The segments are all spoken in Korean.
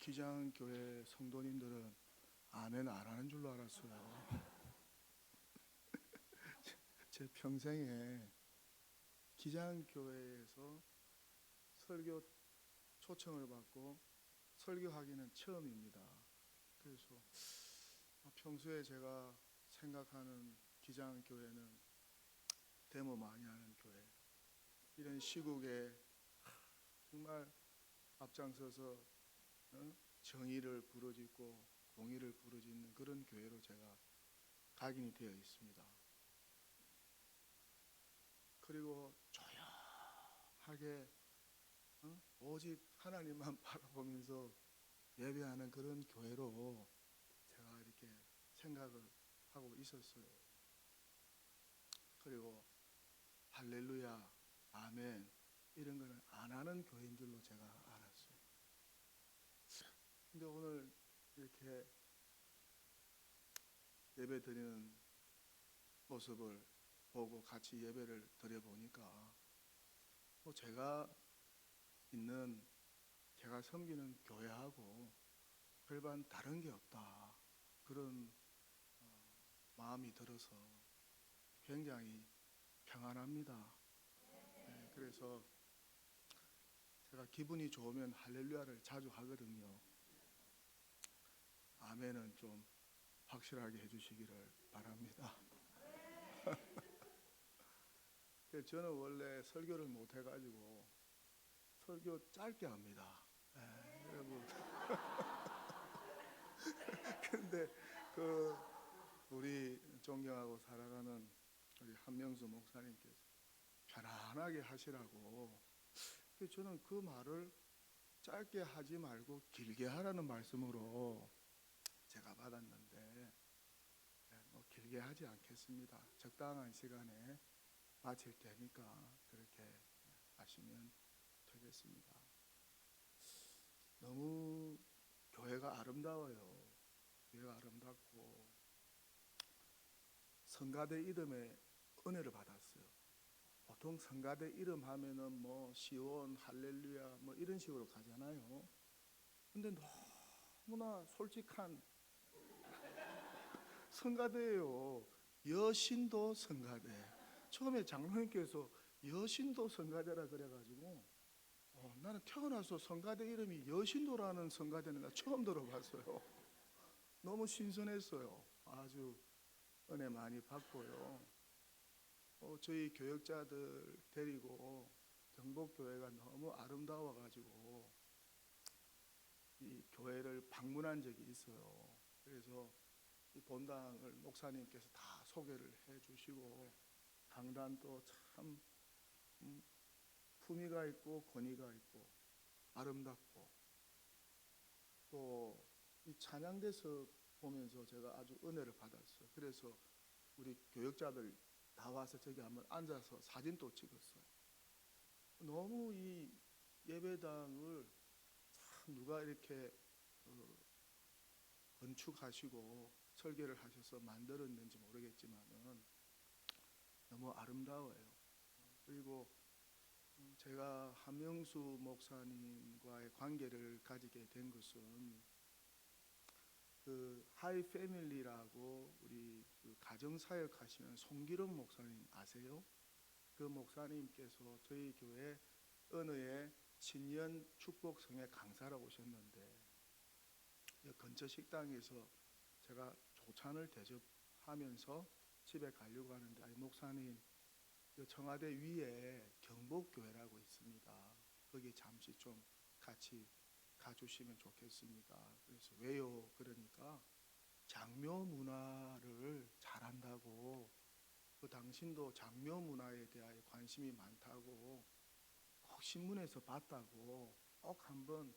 기장교회 성도님들은 아멘 안 하는 줄로 알았어요. 제 평생에 기장교회에서 설교 초청을 받고 설교하기는 처음입니다. 그래서 평소에 제가 생각하는 기장교회는 데모 많이 하는 교회, 이런 시국에 정말 앞장서서 정의를 부르짖고 공의를 부르짖는 그런 교회로 제가 각인이 되어 있습니다. 그리고 조용하게 오직 하나님만 바라보면서 예배하는 그런 교회로 제가 이렇게 생각을 하고 있었어요. 그리고 할렐루야, 아멘 이런 거는 안 하는 교회인 줄로 제가 알았어요. 근데 오늘 이렇게 예배 드리는 모습을 보고 같이 예배를 드려보니까 제가 섬기는 교회하고 별반 다른 게 없다, 그런 마음이 들어서 굉장히 평안합니다. 네, 그래서 제가 기분이 좋으면 할렐루야를 자주 하거든요. 아멘은 좀 확실하게 해주시기를 바랍니다. 저는 원래 설교를 못 해가지고 설교 짧게 합니다. 네, 여러분. 근데 우리 존경하고 사랑하는 우리 한명수 목사님께서 편안하게 하시라고, 저는 그 말을 짧게 하지 말고 길게 하라는 말씀으로 제가 받았는데, 길게 하지 않겠습니다. 적당한 시간에 마칠 테니까 그렇게 하시면 되겠습니다. 너무 교회가 아름다워요. 교회가 아름답고 성가대 이름에 은혜를 받았어요. 보통 성가대 이름 하면은 시온, 할렐루야 이런 식으로 가잖아요. 근데 너무나 솔직한 성가대예요. 여신도 성가대. 처음에 장로님께서 여신도 성가대라 그래가지고 나는 태어나서 성가대 이름이 여신도라는 성가대는 나 처음 들어봤어요. 너무 신선했어요. 아주 은혜 많이 받고요. 저희 교역자들 데리고 경복교회가 너무 아름다워가지고 이 교회를 방문한 적이 있어요. 그래서 이 본당을 목사님께서 다 소개를 해주시고, 강단도 참 품위가 있고 권위가 있고 아름답고, 또 이 찬양대석 보면서 제가 아주 은혜를 받았어요. 그래서 우리 교역자들 다 와서 저기 한번 앉아서 사진도 찍었어요. 너무 이 예배당을 참 누가 이렇게 건축하시고 설계를 하셔서 만들었는지 모르겠지만은 너무 아름다워요. 그리고 제가 한명수 목사님과의 관계를 가지게 된 것은 하이 패밀리라고 우리 가정사역 하시는 송기룡 목사님 아세요? 그 목사님께서 저희 교회 은혜의 신년 축복성의 강사로 오셨는데, 근처 식당에서 제가 조찬을 대접하면서 집에 가려고 하는데, 목사님 청와대 위에 경복교회라고 있습니다. 거기 잠시 좀 같이 가주시면 좋겠습니다. 그래서 왜요? 그러니까 장묘 문화를 잘한다고, 당신도 장묘 문화에 대하여 관심이 많다고, 꼭 신문에서 봤다고, 꼭 한번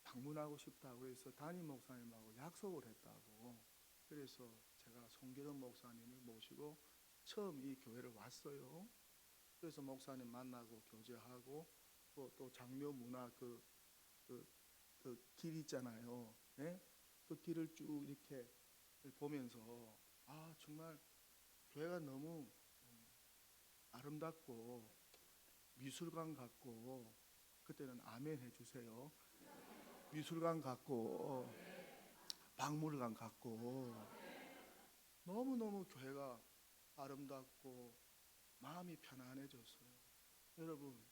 방문하고 싶다고 해서 담임 목사님하고 약속을 했다고. 그래서 제가 송기름 목사님을 모시고 처음 이 교회를 왔어요. 그래서 목사님 만나고 교제하고, 또 장묘 문화 그 길 있잖아요. 네? 그 길을 쭉 이렇게 보면서 정말 교회가 너무 아름답고 미술관 같고, 그때는 아멘 해주세요. 미술관 같고 박물관 같고 너무너무 교회가 아름답고 마음이 편안해졌어요. 여러분,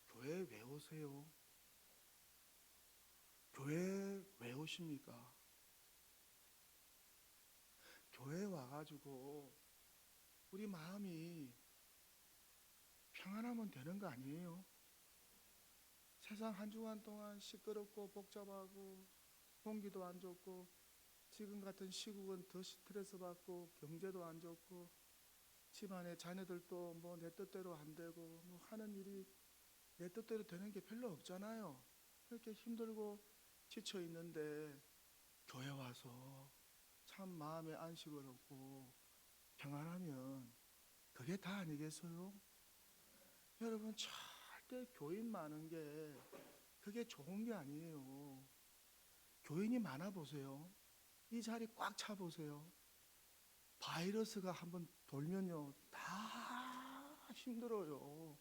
교회 왜 오세요? 교회 왜 오십니까? 교회 와가지고 우리 마음이 평안하면 되는 거 아니에요? 세상 한 주간 동안 시끄럽고 복잡하고 공기도 안 좋고 지금 같은 시국은 더 스트레스 받고 경제도 안 좋고 집안에 자녀들도 뭐 내 뜻대로 안 되고 뭐 하는 일이 내 뜻대로 되는 게 별로 없잖아요. 그렇게 힘들고 지쳐 있는데 교회 와서 참 마음의 안식을 얻고 평안하면 그게 다 아니겠어요? 여러분, 절대 교인 많은 게 그게 좋은 게 아니에요. 교인이 많아 보세요. 이 자리 꽉 차 보세요. 바이러스가 한번 돌면요, 다 힘들어요.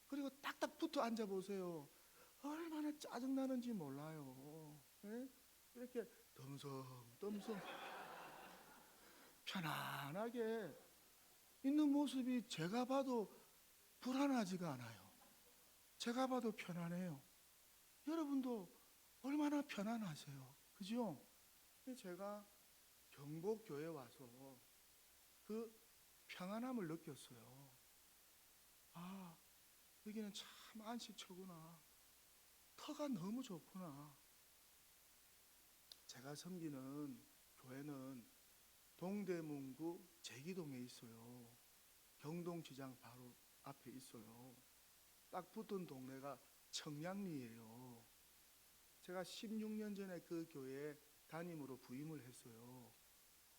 그리고 딱딱 붙어 앉아 보세요. 얼마나 짜증나는지 몰라요. 예? 이렇게 덤성덤성 편안하게 있는 모습이 제가 봐도 불안하지가 않아요. 제가 봐도 편안해요. 여러분도 얼마나 편안하세요. 그죠? 제가 경복교회 와서 그 평안함을 느꼈어요. 아, 여기는 참 안식처구나. 터가 너무 좋구나. 제가 섬기는 교회는 동대문구 제기동에 있어요. 경동시장 바로 앞에 있어요. 딱 붙은 동네가 청량리예요. 제가 16년 전에 그 교회에 담임으로 부임을 했어요.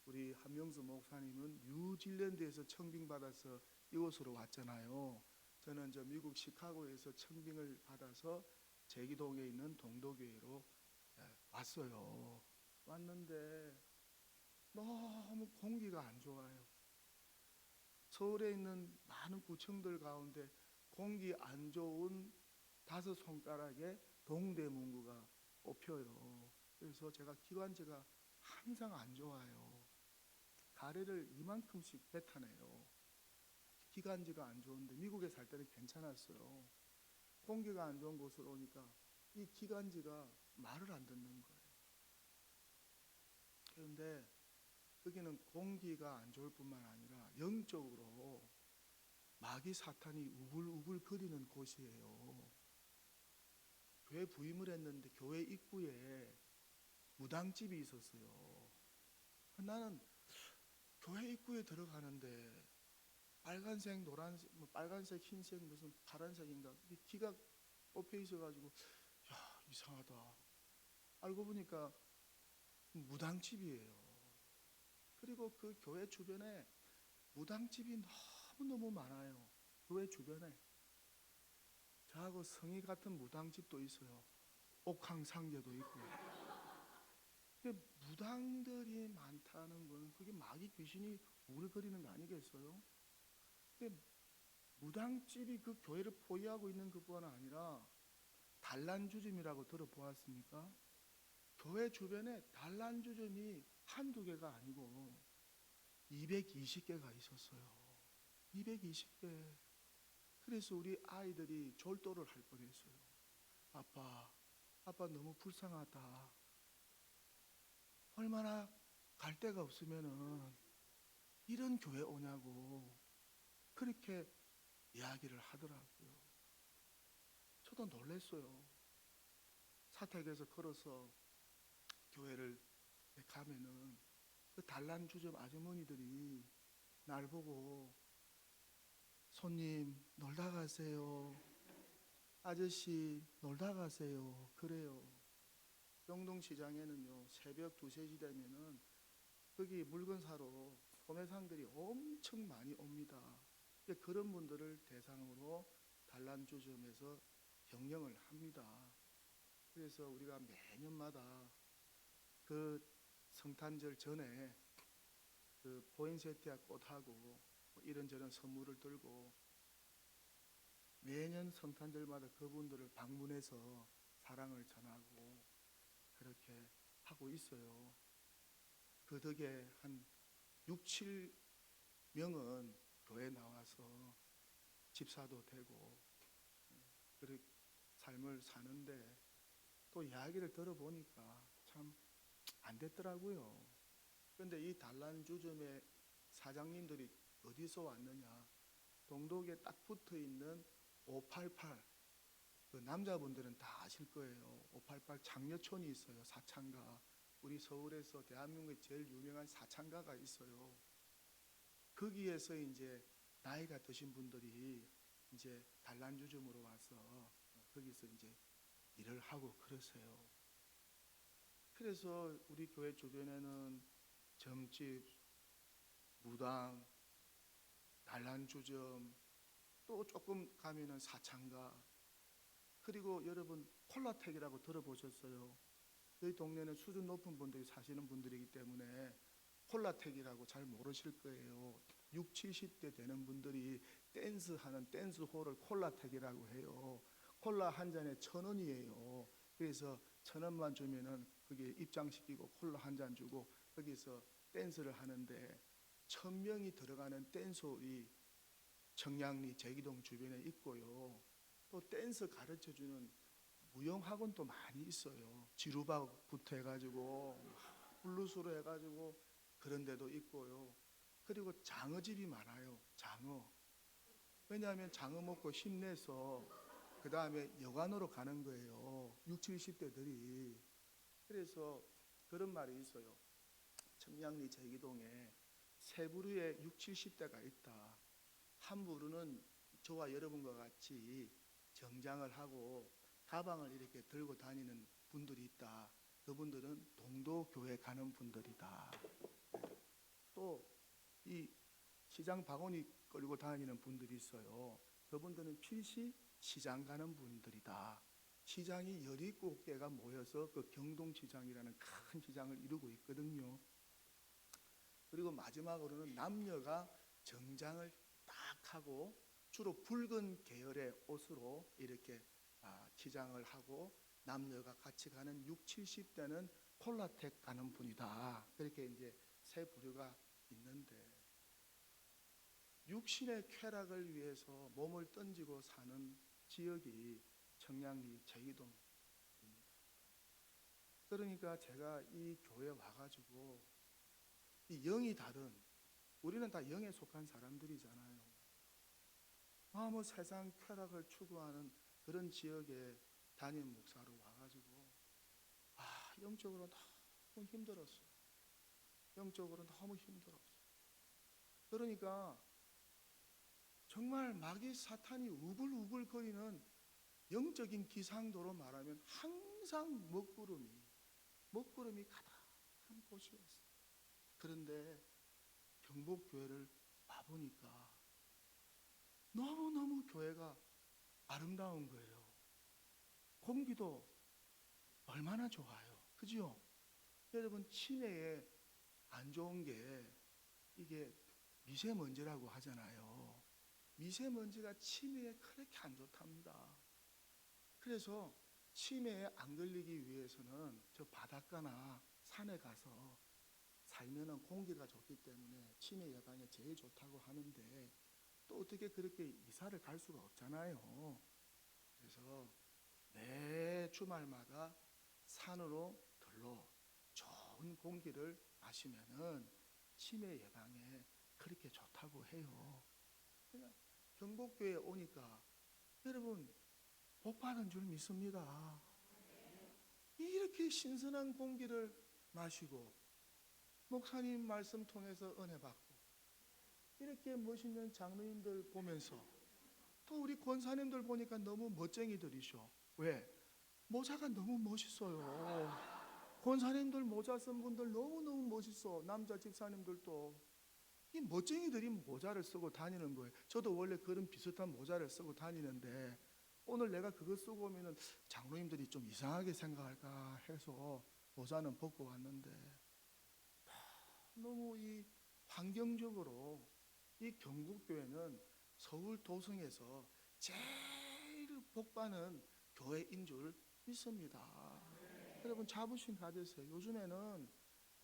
우리 한명수 목사님은 뉴질랜드에서 청빙받아서 이곳으로 왔잖아요. 저는 미국 시카고에서 청빙을 받아서 제기동에 있는 동도교회로 왔어요. 왔는데 너무 공기가 안 좋아요. 서울에 있는 많은 구청들 가운데 공기 안 좋은 5손가락에 동대문구가 꼽혀요. 그래서 제가 기관지가 항상 안 좋아요. 가래를 이만큼씩 뱉어내요. 기관지가 안 좋은데 미국에 살 때는 괜찮았어요. 공기가 안 좋은 곳으로 오니까 이 기관지가 말을 안 듣는 거예요. 그런데 여기는 공기가 안 좋을 뿐만 아니라 영적으로 마귀 사탄이 우글우글 거리는 곳이에요. 교회 부임을 했는데 교회 입구에 무당집이 있었어요. 나는 교회 입구에 들어가는데 빨간색, 노란색, 빨간색, 흰색, 무슨 파란색인가 기가 뽑혀 있어가지고 야, 이상하다. 알고 보니까 무당집이에요. 그리고 그 교회 주변에 무당집이 너무너무 많아요. 교회 주변에. 저하고 성의 같은 무당집도 있어요. 옥황상제도 있고. 무당들이 많다는 건 그게 마귀 귀신이 우글거리는 거 아니겠어요? 무당집이 그 교회를 포위하고 있는 것뿐 아니라 단란주점이라고 들어보았습니까? 교회 주변에 단란주점이 한두 개가 아니고 220개가 있었어요. 220개. 그래서 우리 아이들이 졸도를 할 뻔했어요. 아빠 너무 불쌍하다. 얼마나 갈 데가 없으면은 이런 교회 오냐고 그렇게 이야기를 하더라고요. 저도 놀랐어요. 사택에서 걸어서 교회를 가면은 그 단란주점 아주머니들이 날 보고 손님 놀다 가세요. 아저씨 놀다 가세요. 그래요. 영동시장에는요 새벽 2~3시 되면은 거기 물건 사러 소매상들이 엄청 많이 옵니다. 그런 분들을 대상으로 단란주점에서 경영을 합니다. 그래서 우리가 매년마다 그 성탄절 전에 그 포인세티아 꽃하고 뭐 이런저런 선물을 들고 매년 성탄절마다 그분들을 방문해서 사랑을 전하고 그렇게 하고 있어요. 그 덕에 한 6, 7명은 교회 나와서 집사도 되고 그렇게 삶을 사는데, 또 이야기를 들어보니까 참 안 됐더라고요. 그런데 이 단란주점의 사장님들이 어디서 왔느냐, 동독에 딱 붙어있는 588, 그 남자분들은 다 아실 거예요. 588 장려촌이 있어요. 사창가. 우리 서울에서 대한민국의 제일 유명한 사창가가 있어요. 거기에서 이제 나이가 드신 분들이 이제 단란주점으로 와서 거기서 이제 일을 하고 그러세요. 그래서 우리 교회 주변에는 점집, 무당, 단란주점, 또 조금 가면은 사창가, 그리고 여러분 콜라텍이라고 들어보셨어요? 저희 동네는 수준 높은 분들이 사시는 분들이기 때문에 콜라텍이라고 잘 모르실 거예요. 6, 70대 되는 분들이 댄스하는 댄스홀을 콜라텍이라고 해요. 콜라 한 잔에 1,000원이에요. 그래서 1,000원만 주면은 거기에 입장시키고 콜라 한 잔 주고 거기서 댄스를 하는데, 1,000명이 들어가는 댄스홀이 청량리 제기동 주변에 있고요. 또 댄스 가르쳐주는 무용학원도 많이 있어요. 지루박부터 해가지고 블루스로 해가지고 그런 데도 있고요. 그리고 장어집이 많아요. 장어. 왜냐하면 장어 먹고 힘내서 그 다음에 여관으로 가는 거예요. 6, 70대들이. 그래서 그런 말이 있어요. 청량리 제기동에 세 부류의 6, 70대가 있다. 한 부류는 저와 여러분과 같이 정장을 하고 가방을 이렇게 들고 다니는 분들이 있다. 그분들은 동도교회 가는 분들이다. 또 이 시장 바구니 끌고 다니는 분들이 있어요. 그분들은 필시 시장 가는 분들이다. 시장이 17개가 모여서 그 경동시장이라는 큰 시장을 이루고 있거든요. 그리고 마지막으로는 남녀가 정장을 딱 하고 주로 붉은 계열의 옷으로 이렇게 치장을 하고 남녀가 같이 가는 6, 70대는 콜라텍 가는 분이다. 그렇게 이제 세 부류가 있는데, 육신의 쾌락을 위해서 몸을 던지고 사는 지역이 청량리 제기동입니다. 그러니까 제가 이 교회 와가지고 이 영이 다른, 우리는 다 영에 속한 사람들이잖아요. 뭐 세상 쾌락을 추구하는 그런 지역에 담임 목사로 와가지고 영적으로 너무 힘들었어요. 영적으로 너무 힘들었어요. 그러니까 정말 마귀 사탄이 우글우글거리는 영적인 기상도로 말하면 항상 먹구름이 가득한 곳이었어요. 그런데 경복교회를 와보니까 너무너무 교회가 아름다운 거예요. 공기도 얼마나 좋아요. 그죠? 여러분, 치매에 안 좋은 게 이게 미세먼지라고 하잖아요. 미세먼지가 치매에 그렇게 안 좋답니다. 그래서 치매에 안 걸리기 위해서는 저 바닷가나 산에 가서 살면은 공기가 좋기 때문에 치매 예방에 제일 좋다고 하는데, 또 어떻게 그렇게 이사를 갈 수가 없잖아요. 그래서 매 주말마다 산으로 들러 좋은 공기를 마시면은 치매 예방에 그렇게 좋다고 해요. 그러니까 경복교회에 오니까 여러분 복 받은 줄 믿습니다. 이렇게 신선한 공기를 마시고 목사님 말씀 통해서 은혜 받고 이렇게 멋있는 장로님들 보면서, 또 우리 권사님들 보니까 너무 멋쟁이들이셔. 왜? 모자가 너무 멋있어요. 권사님들 모자 쓴 분들 너무너무 멋있어. 남자 집사님들도. 이 멋쟁이들이 모자를 쓰고 다니는 거예요. 저도 원래 그런 비슷한 모자를 쓰고 다니는데, 오늘 내가 그거 쓰고 오면은 장로님들이 좀 이상하게 생각할까 해서 모자는 벗고 왔는데, 너무 이 환경적으로 이 경북교회는 서울 도성에서 제일 복받는 교회인 줄 믿습니다. 여러분 자부심 가지세요. 요즘에는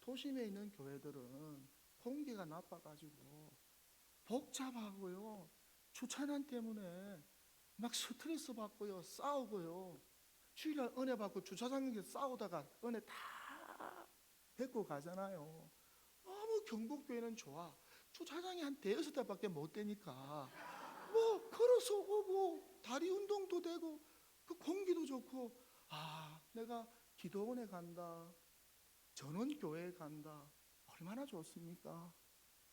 도심에 있는 교회들은 공기가 나빠가지고 복잡하고요. 주차난 때문에 막 스트레스 받고요. 싸우고요. 주일날 은혜 받고 주차장에서 싸우다가 은혜 다 뱉고 가잖아요. 너무 경복교회는 좋아. 주차장이 한 대여섯 대밖에 못 되니까 뭐 걸어서 오고 다리 운동도 되고 그 공기도 좋고, 아 내가 기도원에 간다, 전원교회에 간다, 얼마나 좋습니까?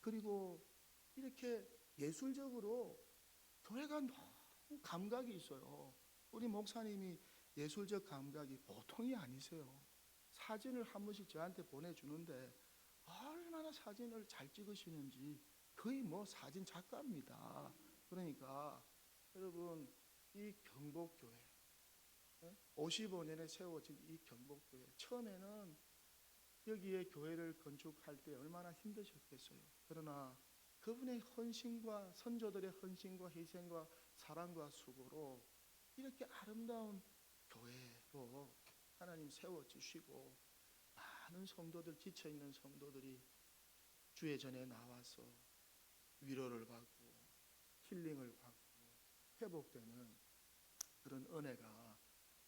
그리고 이렇게 예술적으로 교회가 너무 감각이 있어요. 우리 목사님이 예술적 감각이 보통이 아니세요. 사진을 한 번씩 저한테 보내주는데 얼마나 사진을 잘 찍으시는지, 거의 뭐 사진 작가입니다. 그러니까 여러분, 이 경복교회 55년에 세워진 이 경복교회, 처음에는 여기에 교회를 건축할 때 얼마나 힘드셨겠어요. 그러나 그분의 헌신과 선조들의 헌신과 희생과 사랑과 수고로 이렇게 아름다운 교회로 하나님 세워주시고, 많은 성도들, 지쳐있는 성도들이 주의 전에 나와서 위로를 받고 힐링을 받고 회복되는 그런 은혜가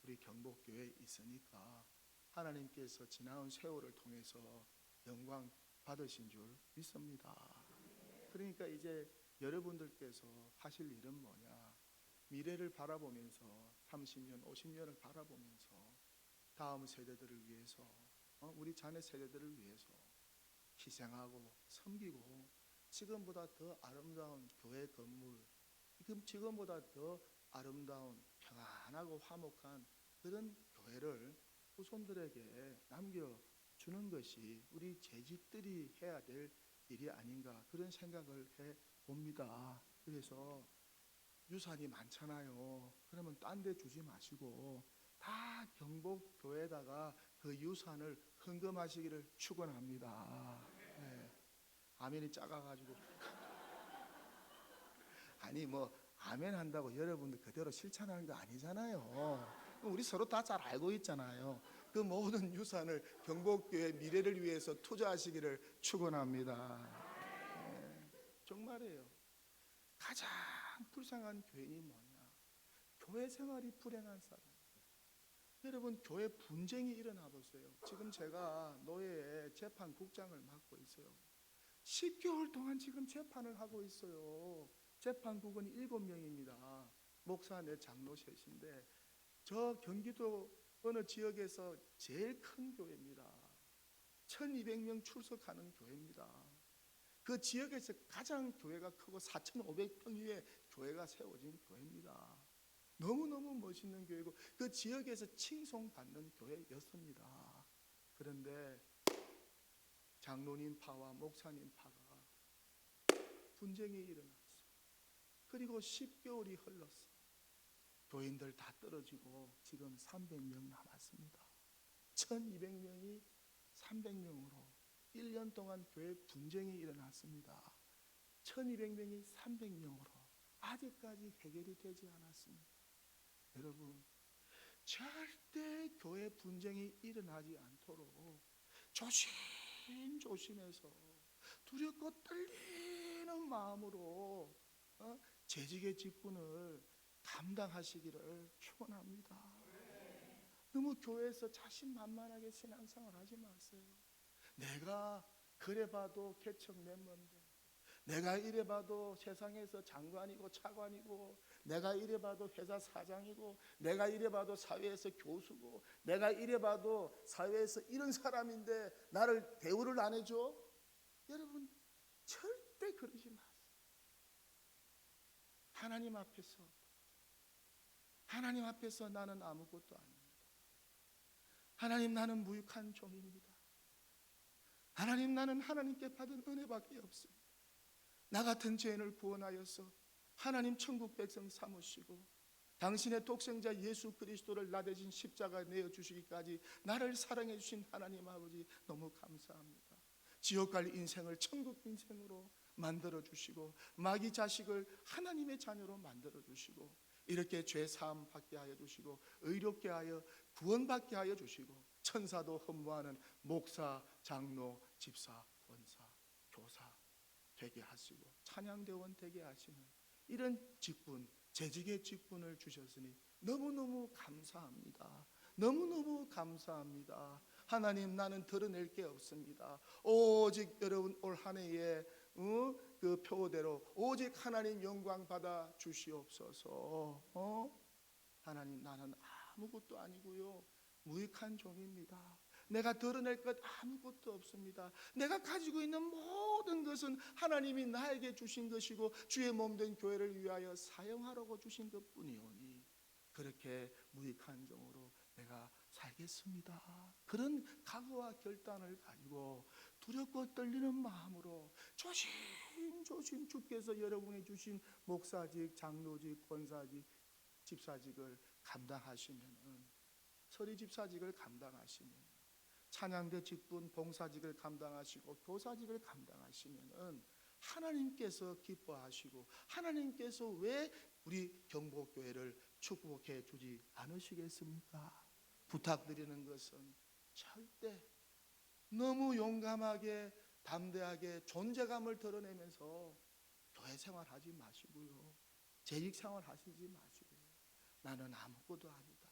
우리 경복교회에 있으니까 하나님께서 지나온 세월을 통해서 영광 받으신 줄 믿습니다. 그러니까 이제 여러분들께서 하실 일은 뭐냐? 미래를 바라보면서 30년, 50년을 바라보면서 다음 세대들을 위해서, 우리 자녀 세대들을 위해서 희생하고 섬기고, 지금보다 더 아름다운 교회 건물, 지금보다 더 아름다운 평안하고 화목한 그런 교회를 후손들에게 남겨주는 것이 우리 재직들이 해야 될 일이 아닌가, 그런 생각을 해 봅니다. 그래서 유산이 많잖아요. 그러면 딴 데 주지 마시고 다 경복교회에다가 그 유산을 헌금하시기를 축원합니다. 네. 아멘이 작아가지고 아니 뭐 아멘 한다고 여러분들 그대로 실천하는 거 아니잖아요. 우리 서로 다 잘 알고 있잖아요. 그 모든 유산을 경복교회 미래를 위해서 투자하시기를 축원합니다. 네. 정말이에요. 가장 불쌍한 교인이 뭐냐? 교회 생활이 불행한 사람. 여러분, 교회 분쟁이 일어나 보세요. 지금 제가 노예의 재판국장을 맡고 있어요. 10개월 동안 지금 재판을 하고 있어요. 재판국은 7명입니다. 목사 내 장로 셋인데, 저 경기도 어느 지역에서 제일 큰 교회입니다. 1200명 출석하는 교회입니다. 그 지역에서 가장 교회가 크고 4500평 위에 교회가 세워진 교회입니다. 너무너무 멋있는 교회고 그 지역에서 칭송받는 교회였습니다. 그런데 장로님 파와 목사님 파가 분쟁이 일어났어요. 그리고 10개월이 흘렀어요. 교인들 다 떨어지고 지금 300명 남았습니다. 1200명이 300명으로 1년 동안 교회 분쟁이 일어났습니다. 1200명이 300명으로 아직까지 해결이 되지 않았습니다. 여러분, 절대 교회 분쟁이 일어나지 않도록 조심조심해서 두렵고 떨리는 마음으로 재직의 직분을 감당하시기를 축원합니다. 너무 교회에서 자신만만하게 신앙생활 하지 마세요. 내가 그래봐도 개척 멤버인데, 내가 이래봐도 세상에서 장관이고 차관이고, 내가 이래봐도 회사 사장이고, 내가 이래봐도 사회에서 교수고, 내가 이래봐도 사회에서 이런 사람인데 나를 대우를 안 해줘? 여러분, 절대 그러지 마세요. 하나님 앞에서 나는 아무것도 아닙니다. 하나님, 나는 무익한 종입니다. 하나님, 나는 하나님께 받은 은혜밖에 없습니다. 나 같은 죄인을 구원하여서 하나님 천국 백성 삼으시고 당신의 독생자 예수 그리스도를 나 대신 십자가에 내어주시기까지 나를 사랑해 주신 하나님 아버지, 너무 감사합니다. 지옥 갈 인생을 천국 인생으로 만들어 주시고 마귀 자식을 하나님의 자녀로 만들어 주시고 이렇게 죄 사함 받게 하여 주시고 의롭게 하여 구원받게 하여 주시고 천사도 흠모하는 목사, 장로, 집사, 권사, 교사 되게 하시고 찬양대원 되게 하시는 이런 직분, 재직의 직분을 주셨으니 너무너무 감사합니다. 너무너무 감사합니다. 하나님, 나는 드러낼 게 없습니다. 오직 여러분 올 한 해에 그 표대로 오직 하나님 영광 받아 주시옵소서. 하나님, 나는 아무것도 아니고요, 무익한 종입니다. 내가 드러낼 것 아무것도 없습니다. 내가 가지고 있는 모든 것은 하나님이 나에게 주신 것이고 주의 몸된 교회를 위하여 사용하라고 주신 것뿐이오니 그렇게 무익한 종으로 내가 살겠습니다. 그런 각오와 결단을 가지고 두렵고 떨리는 마음으로 조심조심 주께서 여러분이 주신 목사직, 장로직, 권사직, 집사직을 감당하시면은, 서리 집사직을 감당하시면, 찬양대 직분 봉사직을 감당하시고 교사직을 감당하시면은 하나님께서 기뻐하시고 하나님께서 왜 우리 경복교회를 축복해 주지 않으시겠습니까? 부탁드리는 것은 절대 너무 용감하게 담대하게 존재감을 드러내면서 교회 생활하지 마시고요, 재직 생활 하시지 마시고요, 나는 아무것도 아니다,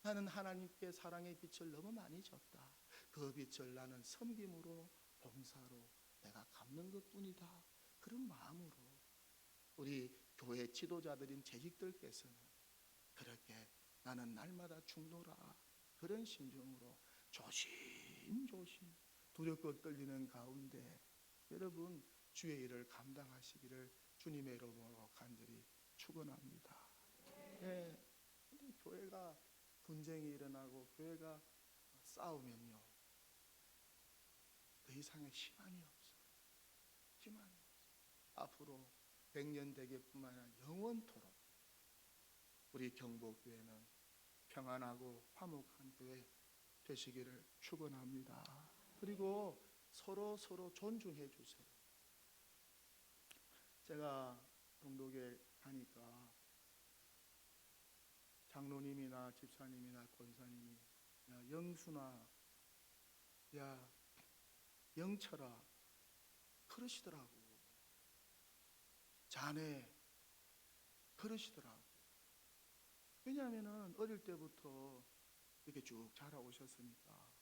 나는 하나님께 사랑의 빛을 너무 많이 줬다, 그 빛을 나는 섬김으로 봉사로 내가 갚는 것뿐이다, 그런 마음으로 우리 교회 지도자들인 재직들께서는 그렇게 나는 날마다 죽노라, 그런 심정으로 조심조심 두렵고 떨리는 가운데 여러분 주의 일을 감당하시기를 주님의 이름으로 간절히 축원합니다. 예, 우리 교회가 분쟁이 일어나고 교회가 싸우면요, 더 이상의 희망이 없어요. 희망이 없어요. 앞으로 100년 대계뿐만 아니라 영원토록 우리 경복교회는 평안하고 화목한 교회 되시기를 축원합니다. 그리고 서로 존중해 주세요. 제가 동독에 가니까 장로님이나 집사님이나 권사님이 야 영순아, 야 영철아 그러시더라고. 자네 그러시더라고. 왜냐하면 어릴 때부터 이렇게 쭉 자라오셨으니까.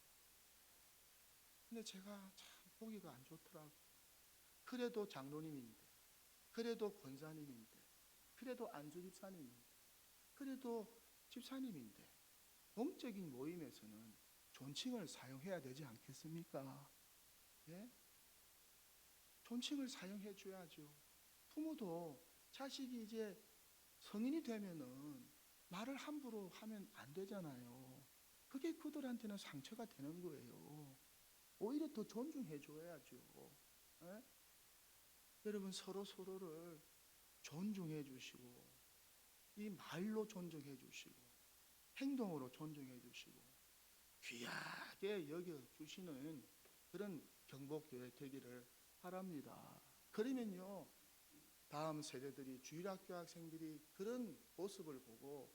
근데 제가 참 보기가 안 좋더라고. 그래도 장로님인데, 그래도 권사님인데, 그래도 안수 집사님인데, 그래도 집사님인데 공적인 모임에서는 존칭을 사용해야 되지 않겠습니까? 예? 존칭을 사용해 줘야죠. 부모도 자식이 이제 성인이 되면은 말을 함부로 하면 안 되잖아요. 그게 그들한테는 상처가 되는 거예요. 오히려 더 존중해 줘야죠. 예? 여러분 서로를 존중해 주시고, 이 말로 존중해 주시고 행동으로 존중해 주시고 귀하게 여겨 주시는 그런 경복교회 되기를 바랍니다. 그러면요, 다음 세대들이, 주일학교 학생들이 그런 모습을 보고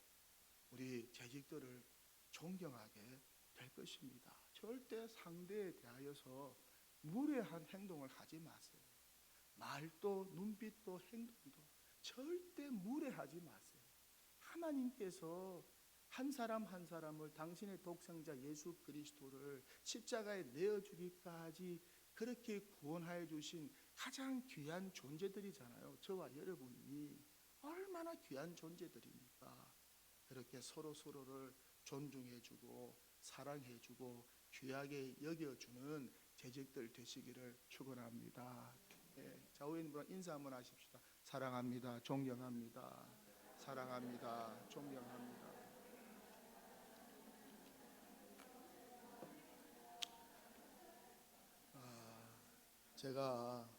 우리 재직들을 존경하게 될 것입니다. 절대 상대에 대하여서 무례한 행동을 하지 마세요. 말도 눈빛도 행동도 절대 무례하지 마세요. 하나님께서 한 사람 한 사람을 당신의 독생자 예수 그리스도를 십자가에 내어주기까지 그렇게 구원하여 주신 가장 귀한 존재들이잖아요. 저와 여러분이 얼마나 귀한 존재들입니까? 그렇게 서로를 존중해주고 사랑해주고 귀하게 여겨주는 재직들 되시기를 축원합니다. 네, 좌우인분 인사 한번 하십시다. 사랑합니다. 존경합니다. 사랑합니다. 존경합니다. 제가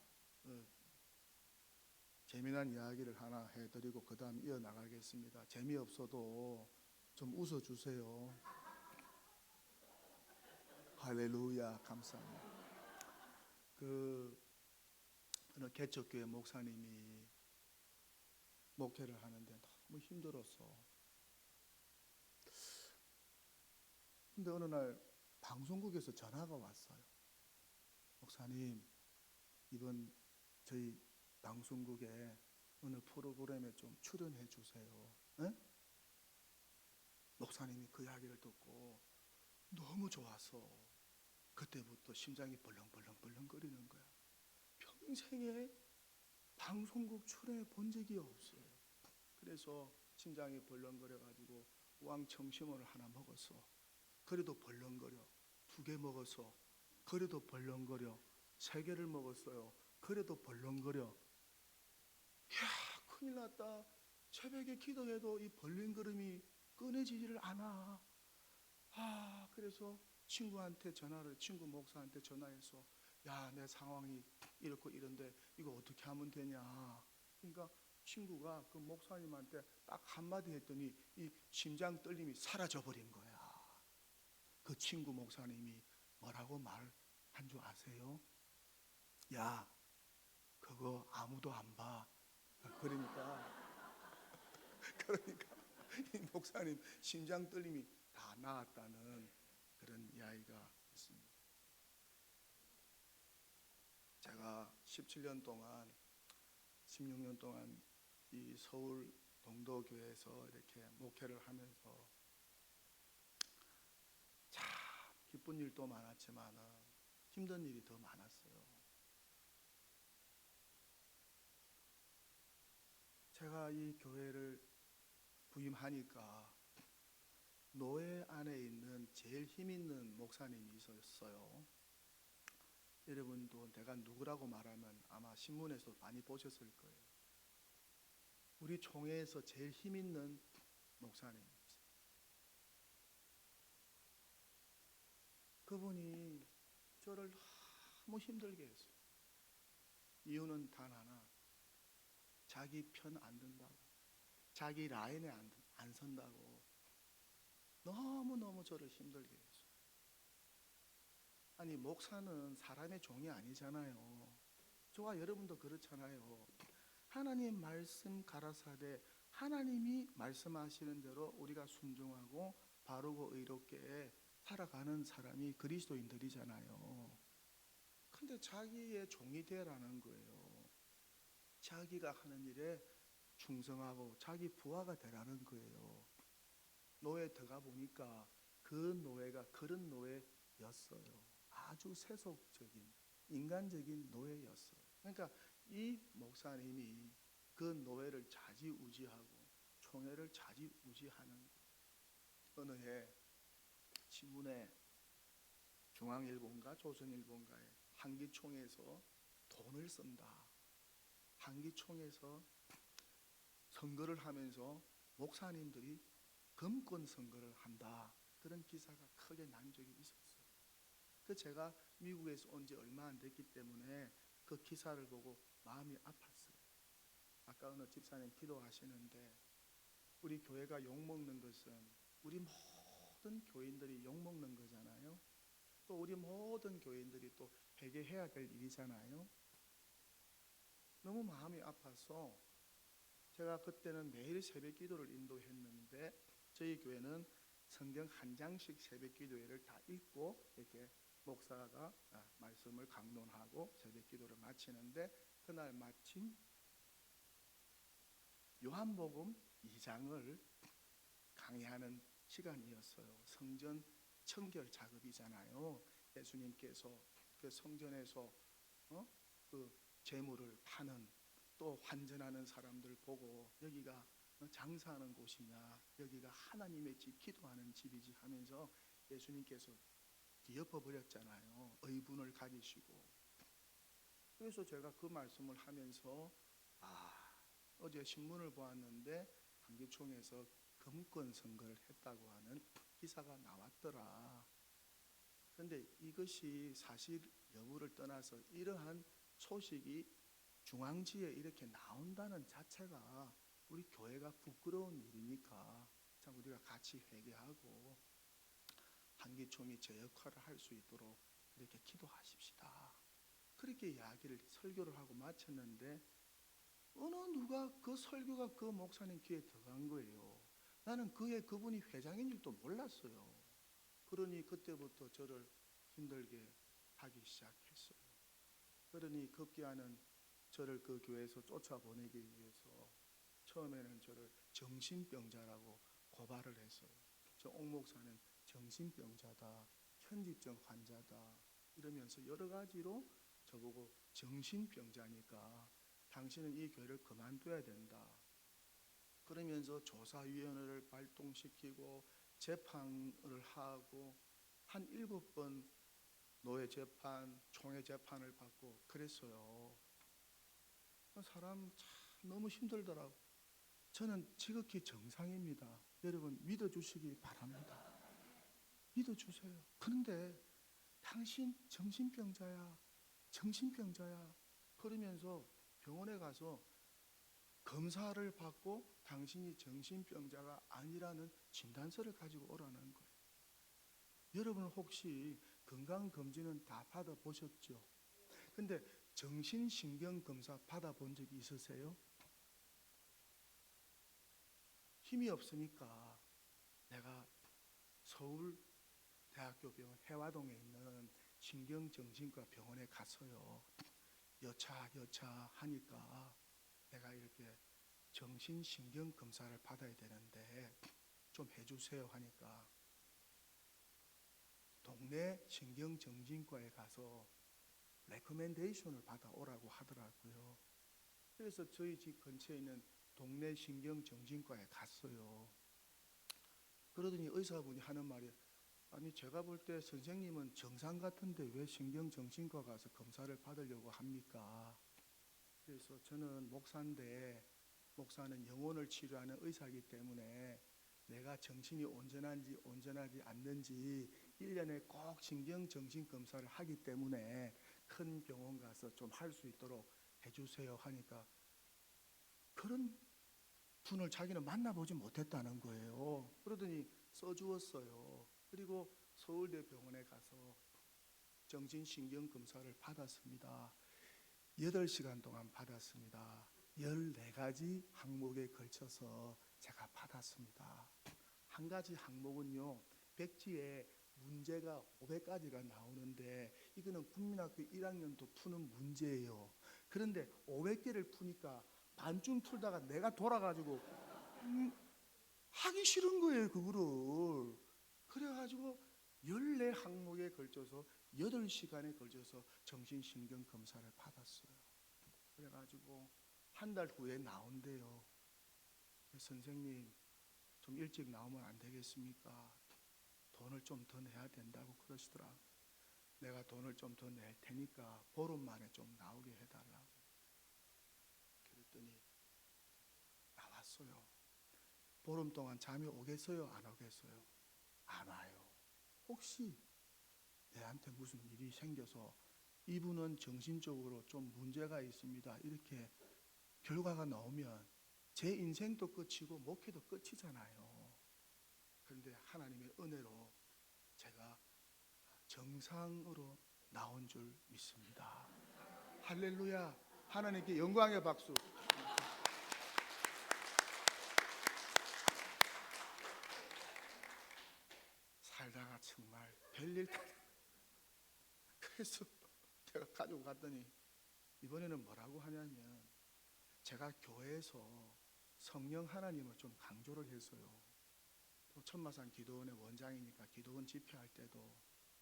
재미난 이야기를 하나 해드리고 그 다음 이어나가겠습니다. 재미없어도 좀 웃어주세요. 할렐루야, 감사합니다. 어느 개척교회 목사님이 목회를 하는데 너무 힘들었어. 근데 어느 날 방송국에서 전화가 왔어요. 목사님, 이번 저희 방송국에 어느 프로그램에 좀 출연해 주세요. 에? 목사님이 그 이야기를 듣고 너무 좋아서 그때부터 심장이 벌렁벌렁거리는 거야. 평생에 방송국 출연해 본 적이 없어요. 그래서 심장이 벌렁거려가지고 왕청심원을 하나 먹었어. 그래도 벌렁거려. 2개 먹었어. 그래도 벌렁거려. 3개를 먹었어요. 그래도 벌렁거려. 이야, 큰일 났다. 새벽에 기도해도 이 벌렁거림이 끊어지지를 않아. 그래서 친구 목사한테 전화해서, 야, 내 상황이 이렇고 이런데 이거 어떻게 하면 되냐. 그러니까 친구가 그 목사님한테 딱 한마디 했더니 이 심장 떨림이 사라져 버린 거야. 그 친구 목사님이 뭐라고 말한 줄 아세요? 야, 그거 아무도 안 봐. 그러니까 이 목사님 심장 떨림이 다 나았다는 그런 이야기가 있습니다. 제가 17년 동안 16년 동안 이 서울 동도교회에서 이렇게 목회를 하면서 참 기쁜 일도 많았지만 힘든 일이 더 많았어요. 제가 이 교회를 부임하니까 노예 안에 있는 제일 힘 있는 목사님이 있었어요. 여러분도 내가 누구라고 말하면 아마 신문에서 많이 보셨을 거예요. 우리 총회에서 제일 힘 있는 목사님이었어요. 그분이 저를 너무 힘들게 했어요. 이유는 단 하나, 자기 편 안 든다고, 자기 라인에 안 선다고 너무너무 저를 힘들게 했어요. 아니, 목사는 사람의 종이 아니잖아요. 저와 여러분도 그렇잖아요. 하나님 말씀 가라사대 하나님이 말씀하시는 대로 우리가 순종하고 바르고 의롭게 살아가는 사람이 그리스도인들이잖아요. 근데 자기의 종이 되라는 거예요. 자기가 하는 일에 충성하고 자기 부하가 되라는 거예요. 노예 들어가 보니까 그 노예가 그런 노예였어요. 아주 세속적인 인간적인 노예였어요. 그러니까 이 목사님이 그 노예를 좌지우지하고 총회를 좌지우지하는 거예요. 어느 해 신문에 중앙일보인가 조선일보인가에 한기총에서 돈을 쓴다. 한기총에서 선거를 하면서 목사님들이 금권 선거를 한다. 그런 기사가 크게 난 적이 있었어요. 그 제가 미국에서 온 지 얼마 안 됐기 때문에 그 기사를 보고 마음이 아팠어요. 아까 어느 집사님 기도하시는데 우리 교회가 욕먹는 것은 우리 모든 교인들이 욕먹는 거잖아요. 또 우리 모든 교인들이 또 회개해야 될 일이잖아요. 너무 마음이 아파서 제가 그때는 매일 새벽 기도를 인도했는데 저희 교회는 성경 한 장씩 새벽 기도회를 다 읽고 이렇게 목사가 말씀을 강론하고 새벽 기도를 마치는데 그날 마침 요한복음 2장을 강의하는 시간이었어요. 성전 청결 작업이잖아요. 예수님께서 그 성전에서 그 재물을 파는 또 환전하는 사람들 보고 여기가 장사하는 곳이냐, 여기가 하나님의 집 기도하는 집이지 하면서 예수님께서 뒤엎어 버렸잖아요. 의분을 가지시고. 그래서 제가 그 말씀을 하면서 어제 신문을 보았는데 한기총에서 금권 선거를 했다고 하는 기사가 나왔더라. 그런데 이것이 사실 여부를 떠나서 이러한 소식이 중앙지에 이렇게 나온다는 자체가 우리 교회가 부끄러운 일이니까 참 우리가 같이 회개하고 한기총이 제 역할을 할 수 있도록 이렇게 기도하십시다. 그렇게 이야기를 설교를 하고 마쳤는데 어느 누가 그 설교가 그 목사님 귀에 들어간 거예요. 나는 그분이 회장인 줄도 몰랐어요. 그러니 그때부터 저를 힘들게 하기 시작했어요. 그러니 급기야는 저를 그 교회에서 쫓아보내기 위해서 처음에는 저를 정신병자라고 고발을 했어요. 저 옥 목사는 정신병자다, 편집증 환자다 이러면서 여러 가지로 저보고 정신병자니까 당신은 이 교회를 그만둬야 된다. 그러면서 조사위원회를 발동시키고 재판을 하고 한 7번 노예 재판, 총회 재판을 받고 그랬어요. 사람 참 너무 힘들더라고. 저는 지극히 정상입니다. 여러분 믿어주시기 바랍니다. 믿어주세요. 그런데 당신 정신병자야, 정신병자야. 그러면서 병원에 가서 검사를 받고 당신이 정신병자가 아니라는 진단서를 가지고 오라는 거예요. 여러분 혹시 건강검진은 다 받아보셨죠? 근데 정신신경검사 받아본 적이 있으세요? 힘이 없으니까 내가 서울대학교 병원 해화동에 있는 신경정신과 병원에 갔어요. 여차 하니까 내가 이렇게 정신신경검사를 받아야 되는데 좀 해주세요 하니까 동네 신경정신과에 가서 레코멘데이션을 받아오라고 하더라고요. 그래서 저희 집 근처에 있는 동네 신경정신과에 갔어요. 그러더니 의사분이 하는 말이, 아니 제가 볼 때 선생님은 정상 같은데 왜 신경정신과 가서 검사를 받으려고 합니까? 그래서 저는 목사인데 목사는 영혼을 치료하는 의사이기 때문에 내가 정신이 온전한지 온전하지 않는지 1년에 꼭 신경정신검사를 하기 때문에 큰 병원 가서 좀 할 수 있도록 해주세요 하니까 그런 분을 자기는 만나보지 못했다는 거예요. 그러더니 써주었어요. 그리고 서울대 병원에 가서 정신신경검사를 받았습니다. 8시간 동안 받았습니다. 14가지 항목에 걸쳐서 제가 받았습니다. 한 가지 항목은요, 백지에 문제가 500가지가 나오는데 이거는 국민학교 1학년도 푸는 문제예요. 그런데 500개를 푸니까 반쯤 풀다가 내가 돌아가지고 하기 싫은 거예요, 그거를. 그래가지고 14항목에 걸쳐서 8시간에 걸쳐서 정신신경 검사를 받았어요. 그래가지고 한 달 후에 나온대요. 선생님 좀 일찍 나오면 안 되겠습니까? 돈을 좀 더 내야 된다고 그러시더라. 내가 돈을 좀 더 낼 테니까 보름 만에 좀 나오게 해달라고. 그랬더니 나왔어요. 보름 동안 잠이 오겠어요? 안 오겠어요? 안 와요. 혹시 내한테 무슨 일이 생겨서 이분은 정신적으로 좀 문제가 있습니다, 이렇게 결과가 나오면 제 인생도 끝이고 목회도 끝이잖아요. 그런데 하나님의 은혜로 제가 정상으로 나온 줄 믿습니다. 할렐루야. 하나님께 영광의 박수. 살다가 정말 별일 다. 그래서 제가 가지고 갔더니 이번에는 뭐라고 하냐면 제가 교회에서 성령 하나님을 좀 강조를 했어요. 또 천마산 기도원의 원장이니까 기도원 집회할 때도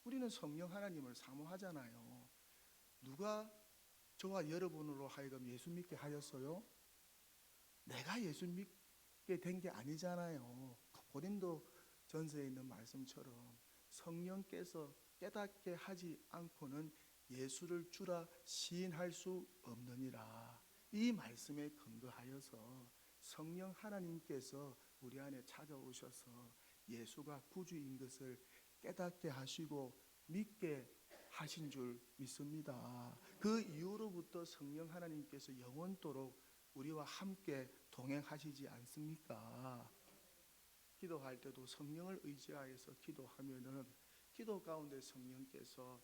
우리는 성령 하나님을 사모하잖아요. 누가 저와 여러분으로 하여금 예수 믿게 하였어요? 내가 예수 믿게 된 게 아니잖아요. 고린도 전서에 있는 말씀처럼 성령께서 깨닫게 하지 않고는 예수를 주라 시인할 수 없느니라. 이 말씀에 근거하여서 성령 하나님께서 우리 안에 찾아오셔서 예수가 구주인 것을 깨닫게 하시고 믿게 하신 줄 믿습니다. 그 이후로부터 성령 하나님께서 영원토록 우리와 함께 동행하시지 않습니까? 기도할 때도 성령을 의지하여서 기도하면은 기도 가운데 성령께서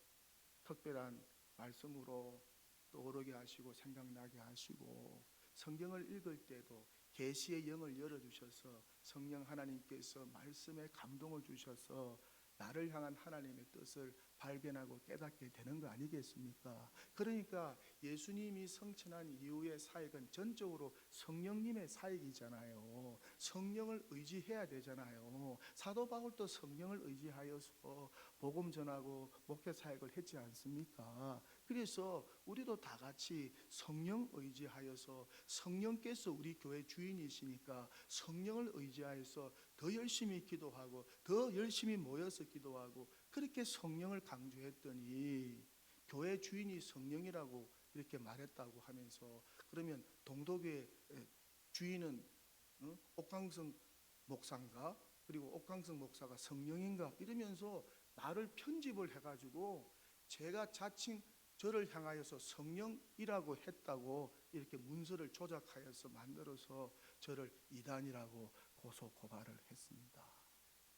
특별한 말씀으로 떠오르게 하시고 생각나게 하시고, 성경을 읽을 때도 계시의 영을 열어주셔서 성령 하나님께서 말씀에 감동을 주셔서 나를 향한 하나님의 뜻을 발견하고 깨닫게 되는 거 아니겠습니까? 그러니까 예수님이 성천한 이후의 사역은 전적으로 성령님의 사역이잖아요. 성령을 의지해야 되잖아요. 사도 바울도 성령을 의지하여서 복음 전하고 목회 사역을 했지 않습니까? 그래서 우리도 다 같이 성령 의지하여서 성령께서 우리 교회 주인이시니까 성령을 의지하여서 더 열심히 기도하고 더 열심히 모여서 기도하고 그렇게 성령을 강조했더니 교회 주인이 성령이라고 이렇게 말했다고 하면서 그러면 동독교회 주인은 옥강성 목사인가? 그리고 옥강성 목사가 성령인가? 이러면서 나를 편집을 해가지고 제가 자칭 저를 향하여서 성령이라고 했다고 이렇게 문서를 조작하여서 만들어서 저를 이단이라고 고소 고발을 했습니다.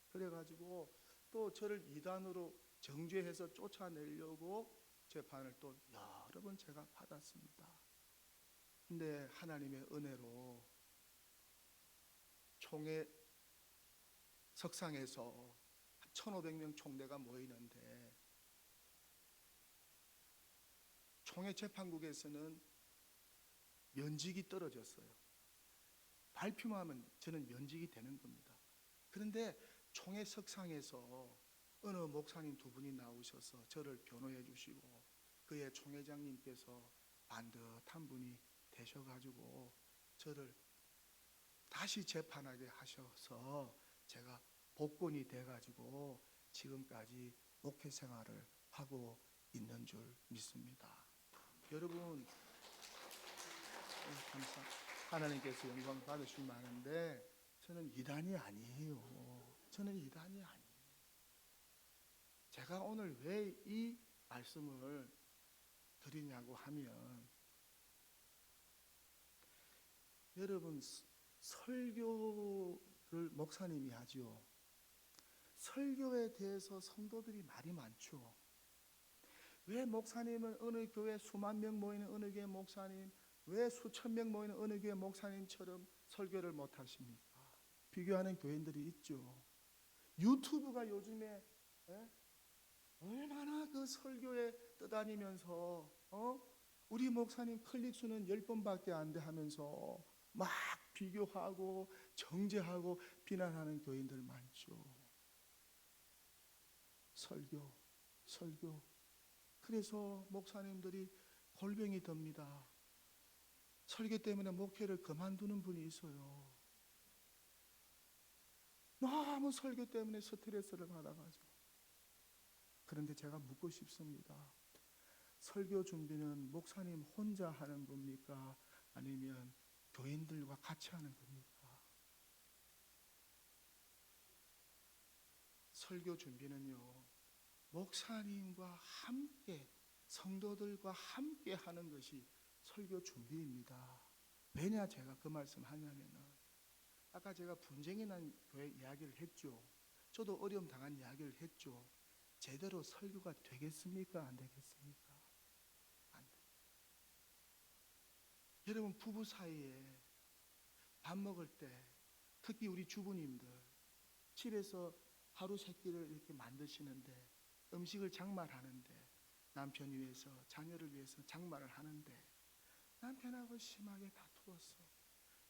그래가지고 또 저를 이단으로 정죄해서 쫓아내려고 재판을 또 여러 번 제가 받았습니다. 근데 하나님의 은혜로 총회 석상에서 1,500명 총대가 모이는데 총회 재판국에서는 면직이 떨어졌어요. 발표만 하면 저는 면직이 되는 겁니다. 그런데 총회 석상에서 어느 목사님 두 분이 나오셔서 저를 변호해 주시고 그의 총회장님께서 반듯한 분이 되셔가지고 저를 다시 재판하게 하셔서 제가 복권이 돼가지고 지금까지 목회 생활을 하고 있는 줄 믿습니다. 여러분 하나님께서 영광 받으실 만한데 저는 이단이 아니에요. 저는 이단이 아니에요. 제가 오늘 왜 이 말씀을 드리냐고 하면 여러분 설교를 목사님이 하죠. 설교에 대해서 성도들이 말이 많죠. 왜 목사님은 어느 교회 수만 명 모이는 어느 교회 목사님, 왜 수천 명 모이는 어느 교회 목사님처럼 설교를 못 하십니까? 비교하는 교인들이 있죠. 유튜브가 요즘에 얼마나 그 설교에 떠다니면서 우리 목사님 클릭 수는 10번밖에 안 돼 하면서 막 비교하고 정죄하고 비난하는 교인들 많죠. 설교. 그래서 목사님들이 골병이 듭니다. 설교 때문에 목회를 그만두는 분이 있어요. 너무 설교 때문에 스트레스를 받아가지고. 그런데 제가 묻고 싶습니다. 설교 준비는 목사님 혼자 하는 겁니까? 아니면 교인들과 같이 하는 겁니까? 설교 준비는요, 목사님과 함께 성도들과 함께 하는 것이 설교 준비입니다. 왜냐 제가 그 말씀 하냐면은 아까 제가 분쟁이 난 교회 이야기를 했죠. 저도 어려움 당한 이야기를 했죠. 제대로 설교가 되겠습니까? 안 되겠습니까? 안 돼. 여러분 부부 사이에 밥 먹을 때 특히 우리 주부님들 집에서 하루 세 끼를 이렇게 만드시는데 음식을 장말하는데 남편 위해서 자녀를 위해서 장말을 하는데 남편하고 심하게 다투었어.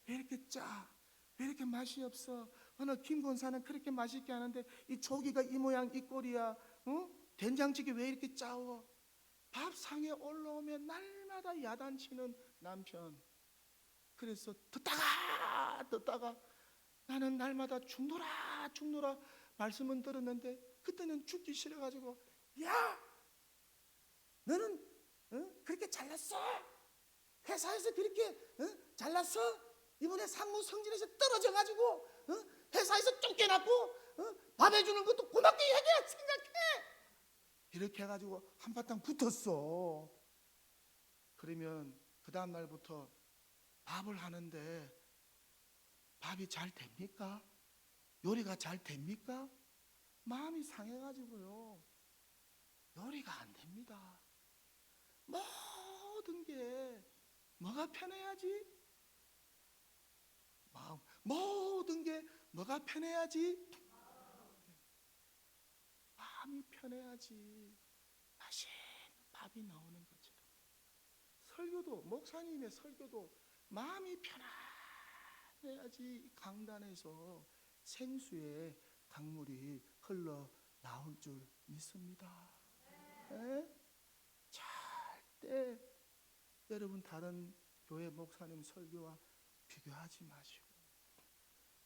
왜 이렇게 짜? 왜 이렇게 맛이 없어? 어느 김 권사는 그렇게 맛있게 하는데 이 조기가 이 모양 이 꼴이야. 된장찌개 왜 이렇게 짜워? 밥상에 올라오면 날마다 야단치는 남편. 그래서 듣다가 나는 날마다 죽노라 말씀은 들었는데 그때는 죽기 싫어가지고 야 너는 그렇게 잘났어? 회사에서 그렇게 잘났어? 이번에 상무 성진에서 떨어져가지고 회사에서 쫓겨났고 밥 해주는 것도 고맙게 얘기해 생각해. 이렇게 해가지고 한바탕 붙었어. 그러면 그 다음 날부터 밥을 하는데 밥이 잘 됩니까? 요리가 잘 됩니까? 마음이 상해가지고요 요리가 안 됩니다. 모든 게 뭐가 편해야지? 모든 게 뭐가 편해야지? 마음이 편해야지 맛있는 밥이 나오는 것처럼 설교도, 목사님의 설교도 마음이 편안해야지 강단에서 생수의 강물이 흘러 나올 줄 믿습니다. 에? 절대 여러분 다른 교회 목사님 설교와 비교하지 마시고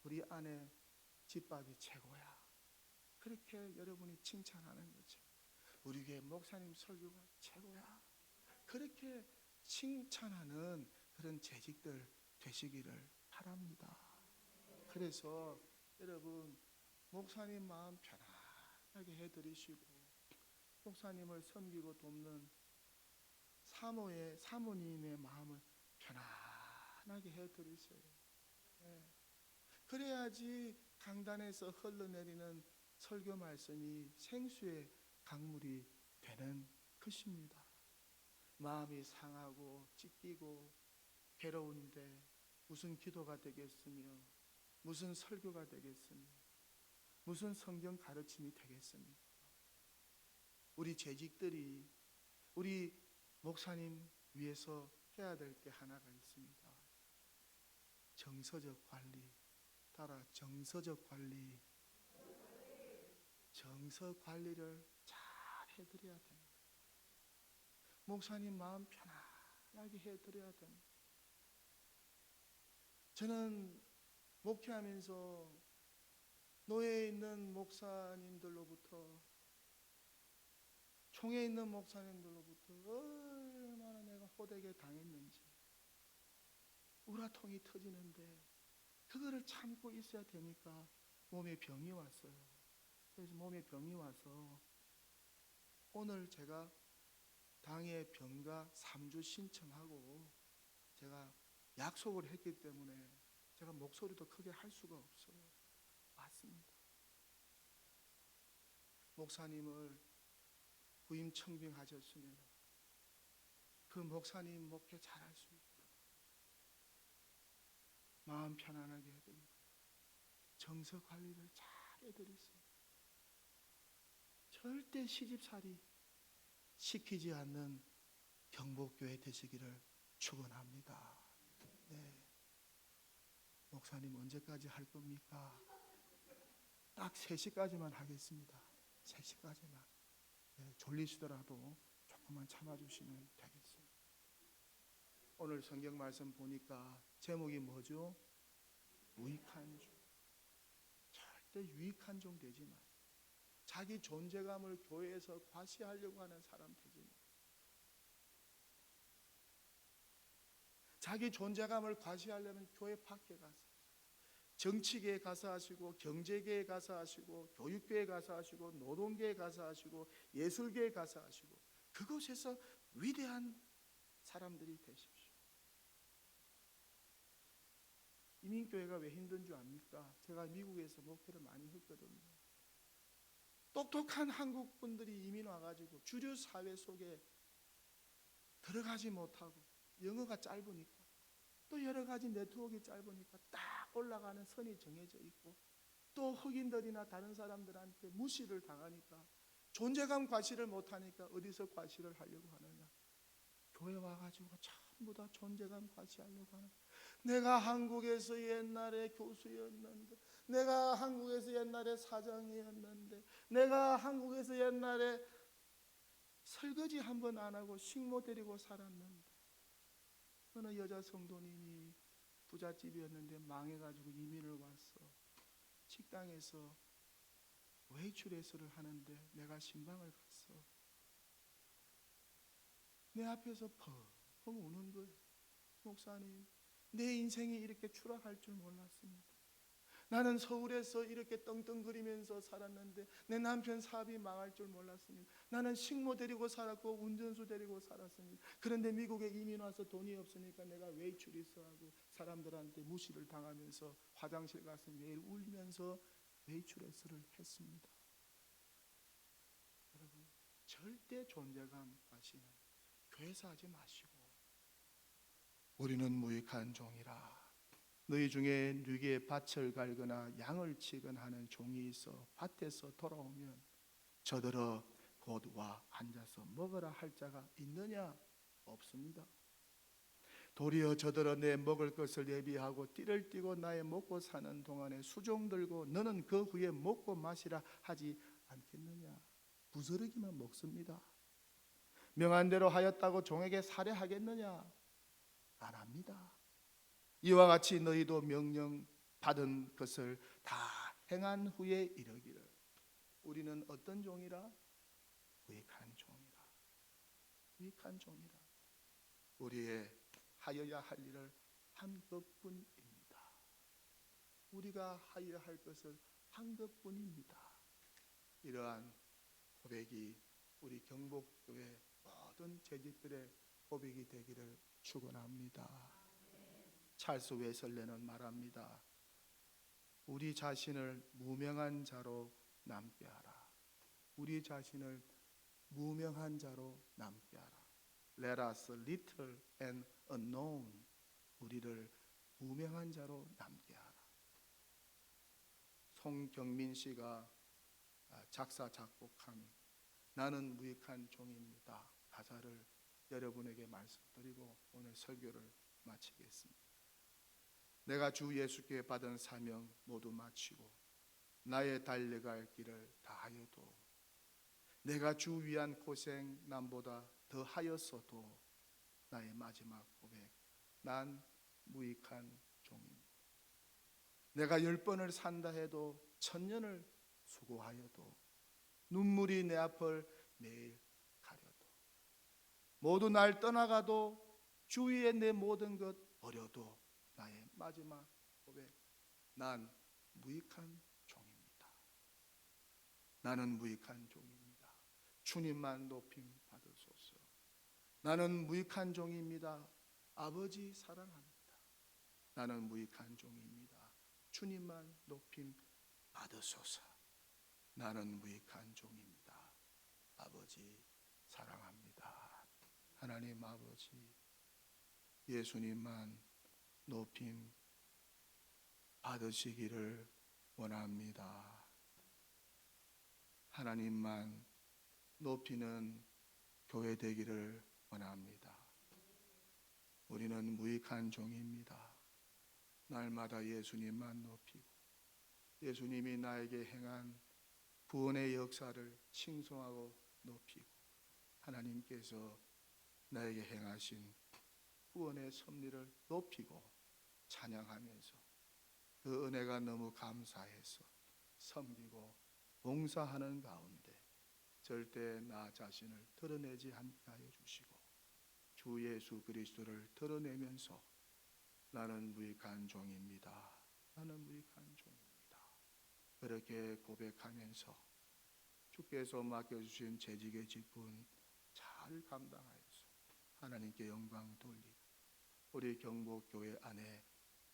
우리 아내 집밥이 최고야, 그렇게 여러분이 칭찬하는 거죠. 우리 교회 목사님 설교가 최고야, 그렇게 칭찬하는 그런 재직들 되시기를 바랍니다. 그래서 여러분 목사님 마음 편안하게 해드리시고 목사님을 섬기고 돕는 사모님의 마음을 편안하게 해드리세요. 네. 그래야지 강단에서 흘러내리는 설교 말씀이 생수의 강물이 되는 것입니다. 마음이 상하고 찢기고 괴로운데 무슨 기도가 되겠으며 무슨 설교가 되겠으며 무슨 성경 가르침이 되겠습니까? 우리 재직들이 우리 목사님 위해서 해야 될 게 하나가 있습니다. 정서적 관리. 따라 정서적 관리. 정서 관리를 잘 해드려야 됩니다. 목사님 마음 편안하게 해드려야 됩니다. 저는 목회하면서 노예에 있는 목사님들로부터 총에 있는 목사님들로부터 얼마나 내가 호되게 당했는지 우라통이 터지는데 그거를 참고 있어야 되니까 몸에 병이 왔어요. 그래서 몸에 병이 와서 오늘 제가 당에 병가 3주 신청하고 제가 약속을 했기 때문에 제가 목소리도 크게 할 수가 없어요. 왔습니다. 목사님을 부임 청빙하셨으면 그 목사님 목회 잘할 수 있도록 마음 편안하게 해드리고 정서 관리를 잘 해드리세요. 절대 시집살이 시키지 않는 경복교회 되시기를 축원합니다. 네. 목사님 언제까지 할 겁니까? 딱 3시까지만 하겠습니다. 3시까지만. 네, 졸리시더라도 조금만 참아주시면 되겠습니다. 오늘 성경 말씀 보니까 제목이 뭐죠? 유익한 종. 절대 유익한 종 되지 마세요. 자기 존재감을 교회에서 과시하려고 하는 사람 되지 마세요. 자기 존재감을 과시하려면 교회 밖에 가서 정치계에 가서 하시고 경제계에 가서 하시고 교육계에 가서 하시고 노동계에 가서 하시고 예술계에 가서 하시고 그곳에서 위대한 사람들이 되십시오. 이민교회가 왜 힘든 줄 압니까? 제가 미국에서 목회를 많이 했거든요. 똑똑한 한국 분들이 이민 와가지고 주류 사회 속에 들어가지 못하고 영어가 짧으니까 또 여러 가지 네트워크가 짧으니까 딱 올라가는 선이 정해져 있고 또 흑인들이나 다른 사람들한테 무시를 당하니까 존재감 과시를 못하니까 어디서 과시를 하려고 하느냐? 교회 와가지고 전부 다 존재감 과시하려고 하는 거야. 내가 한국에서 옛날에 교수였는데, 내가 한국에서 옛날에 사장이었는데, 내가 한국에서 옛날에 설거지 한 번 안 하고 식모 데리고 살았는데, 어느 여자 성도님이 부잣집이었는데 망해가지고 이민을 왔어. 식당에서 웨이트레스를 하는데 내가 신방을 갔어. 내 앞에서 펑펑 우는 거예요. 목사님, 내 인생이 이렇게 추락할 줄 몰랐습니다. 나는 서울에서 이렇게 떵떵거리면서 살았는데 내 남편 사업이 망할 줄 몰랐습니다. 나는 식모 데리고 살았고 운전수 데리고 살았습니다. 그런데 미국에 이민 와서 돈이 없으니까 내가 웨이트리스하고 사람들한테 무시를 당하면서 화장실 가서 매일 울면서 웨이트리스를 했습니다. 여러분, 절대 존재감 과시는 교회에서 하지 마시고 우리는 무익한 종이라. 너희 중에 누구에게 밭을 갈거나 양을 치거나 하는 종이 있어 밭에서 돌아오면 저들어 곧 와 앉아서 먹으라 할 자가 있느냐? 없습니다. 도리어 저들어 내 먹을 것을 예비하고 띠를 띠고 나의 먹고 사는 동안에 수종 들고 너는 그 후에 먹고 마시라 하지 않겠느냐? 부스러기만 먹습니다. 명한 대로 하였다고 종에게 살해하겠느냐? 안 합니다. 이와 같이 너희도 명령 받은 것을 다 행한 후에 이르기를 우리는 어떤 종이라? 무익한 종이라. 무익한 종이라. 우리의 하여야 할 일을 한 것뿐입니다. 우리가 하여야 할 것을 한 것뿐입니다. 이러한 고백이 우리 경복교회 모든 재직들의 고백이 되기를 축원합니다. 찰스 웨슬레는 말합니다. 우리 자신을 무명한 자로 남게 하라. 우리 자신을 무명한 자로 남게 하라. Let us little and unknown. 우리를 무명한 자로 남게 하라. 송경민 씨가 작사 작곡한 나는 무익한 종입니다 가사를 여러분에게 말씀드리고 오늘 설교를 마치겠습니다. 내가 주 예수께 받은 사명 모두 마치고 나의 달려갈 길을 다하여도 내가 주 위한 고생 남보다 더 하였어도 나의 마지막 고백 난 무익한 종입니다. 내가 10번을 산다 해도 1000년을 수고하여도 눈물이 내 앞을 매일 가려도 모두 날 떠나가도 주위에 내 모든 것 버려도 나의 마지막 고백 난 무익한 종입니다. 나는 무익한 종입니다. 주님만 높임 받으소서. 나는 무익한 종입니다. 아버지 사랑합니다. 나는 무익한 종입니다. 주님만 높임 받으소서. 나는 무익한 종입니다. 아버지 사랑합니다. 하나님 아버지 예수님만 높임 받으시기를 원합니다. 하나님만 높이는 교회 되기를 원합니다. 우리는 무익한 종입니다. 날마다 예수님만 높이고 예수님이 나에게 행한 구원의 역사를 칭송하고 높이고 하나님께서 나에게 행하신 구원의 섭리를 높이고 찬양하면서 그 은혜가 너무 감사해서 섬기고 봉사하는 가운데 절대 나 자신을 드러내지 않게 하여 주시고 주 예수 그리스도를 드러내면서 나는 무익한 종입니다. 나는 무익한 종입니다. 그렇게 고백하면서 주께서 맡겨주신 재직의 직분 잘 감당하여서 하나님께 영광 돌리고 우리 경복교회 안에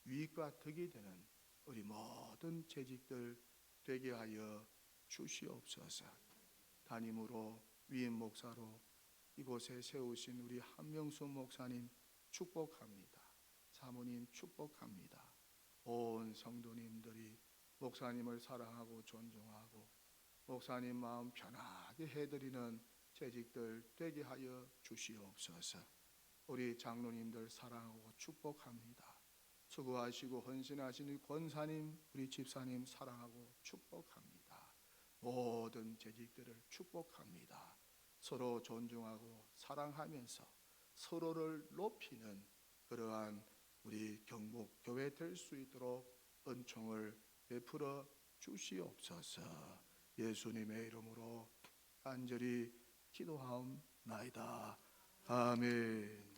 유익과 덕이 되는 우리 모든 재직들 되게 하여 주시옵소서. 담임으로 위임 목사로 이곳에 세우신 우리 한명수 목사님 축복합니다. 사모님 축복합니다. 온 성도님들이 목사님을 사랑하고 존중하고 목사님 마음 편하게 해드리는 재직들 되게 하여 주시옵소서. 우리 장로님들 사랑하고 축복합니다. 수고하시고 헌신하신 우리 권사님, 우리 집사님 사랑하고 축복합니다. 모든 재직들을 축복합니다. 서로 존중하고 사랑하면서 서로를 높이는 그러한 우리 경복교회 될 수 있도록 은총을 베풀어 주시옵소서. 예수님의 이름으로 간절히 기도하옵나이다. 아멘.